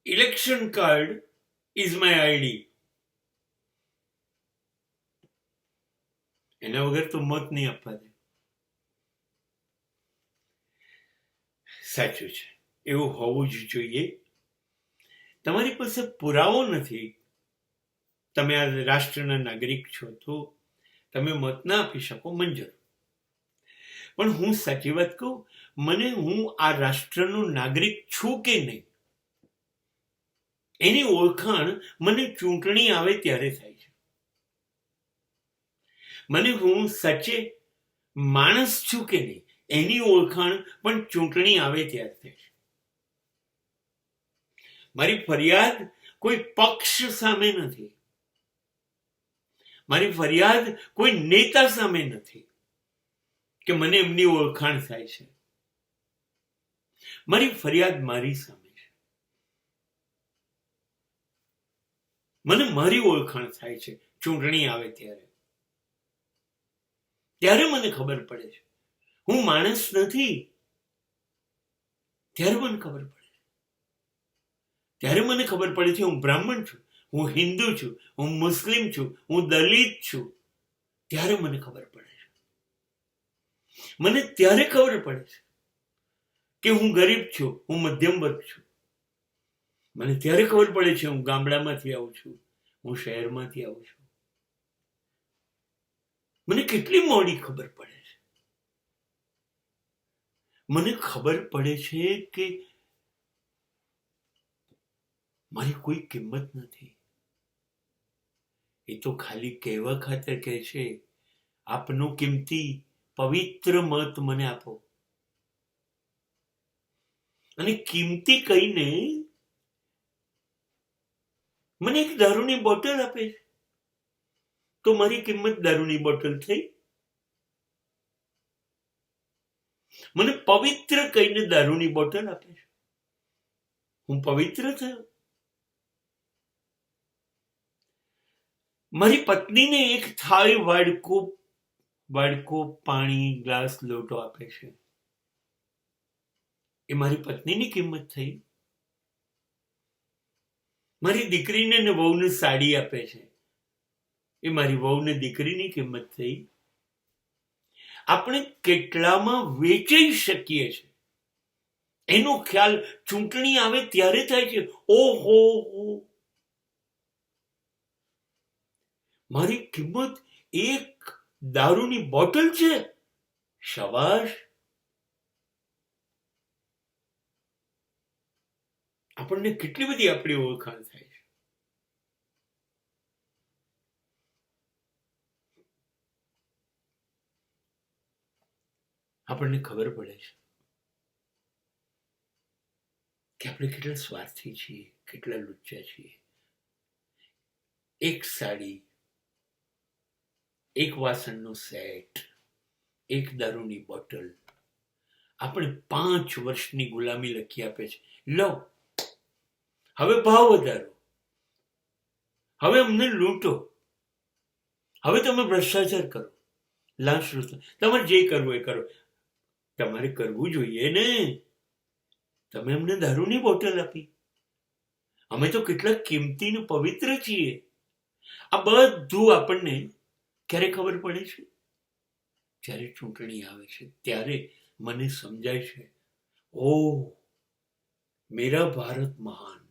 Election card is my ID. એના વગર તો મત નહીં આપવા દે. સાચું છે, એવું હોવું જ જોઈએ. તમારી પાસે પુરાવો નથી, તમે આ રાષ્ટ્રના નાગરિક છો, તો તમે મત ના આપી શકો, મંજૂર. પણ હું સાચી વાત કહું, હું આ રાષ્ટ્રનો નાગરિક છું કે નહીં એની ઓળખાણ મને ચૂંટણી આવે ત્યારે થાય છે. હું સાચે માણસ છું કે નહીં એની ઓળખાણ પણ ચૂંટણી આવે ત્યારે થાય છે. મારી ફરિયાદ કોઈ પક્ષ સામે નથી, મારી ફરિયાદ કોઈ નેતા સામે નથી કે મને એમની ઓળખાણ થાય છે. મારી ફરિયાદ મારી સામે છે. મને મારી ઓળખાણ થાય છે ચૂંટણી આવે ત્યારે. ત્યારે મને ખબર પડે છે હું માણસ નથી. ત્યારે મને ખબર પડે છે. ત્યારે મને ખબર પડે છે હું બ્રાહ્મણ છું, હું હિન્દુ છું, હું મુસ્લિમ છું, હું દલિત છું. ત્યારે મને ખબર પડે છે. મને ત્યારે ખબર પડે છે કે હું ગરીબ છું, હું મધ્યમ વર્ગ છું. મને ત્યારે ખબર પડે છે હું ગામડામાંથી આવું છું, હું શહેરમાંથી આવું છું. મને કેટલી મોડી ખબર પડે છે. મને ખબર પડે છે કે મારી કોઈ કિંમત નથી. એ તો ખાલી કહેવા ખાતર કહે છે, આપનો કિંમતી પવિત્ર મત મને આપો. અને કિંમતી કહીને મને એક દારૂની બોટલ આપે છે, તો મારી કિંમત દારૂની બોટલ થઈ. મને પવિત્ર કહીને દારૂની બોટલ આપે છે, હું પવિત્ર થયો. મારી પત્નીને એક થાળી વાડકો પાણી, ગ્લાસ, લોટો આપે છે, એ મારી પત્નીની કિંમત થઈ. મારી દીકરીને ને વહુને સાડી આપે છે, એ મારી વહુને દીકરીની કિંમત થઈ. આપણે કેટલામાં વેચાઈ શકીએ છીએ એનો ખ્યાલ ચૂંટણી આવે ત્યારે થાય છે. ઓહો, મારી કિંમત એક દારૂની બોટલ છે. શાબાશ. આપણને કેટલી બધી આપણી ઓળખાણ થાય છે. આપણને ખબર પડે છે કે આપણે કેટલા સ્વાર્થી છીએ, કેટલા લુચ્ચા છીએ. એક સાડી, એક વાસણનો સેટ, એક દારૂની બોટલ આપણે 5 વર્ષની ગુલામી લખી આપે છે. લો, હવે ભાવ વધારો, હવે અમને લૂંટો, હવે તમે ભ્રષ્ટાચાર કરો, લાંચ લૂંટો, તમારે જે કરવું એ કરો. તમારે કરવું જોઈએ ને. તમે અમને દારૂની બોટલ આપી. અમે તો કેટલા કિંમતી ને પવિત્ર છીએ. આ બધું આપણને ક્યારે ખબર પડે છે? જ્યારે ચૂંટણી આવે છે ત્યારે મને સમજાય છે, ઓ મેરા ભારત મહાન.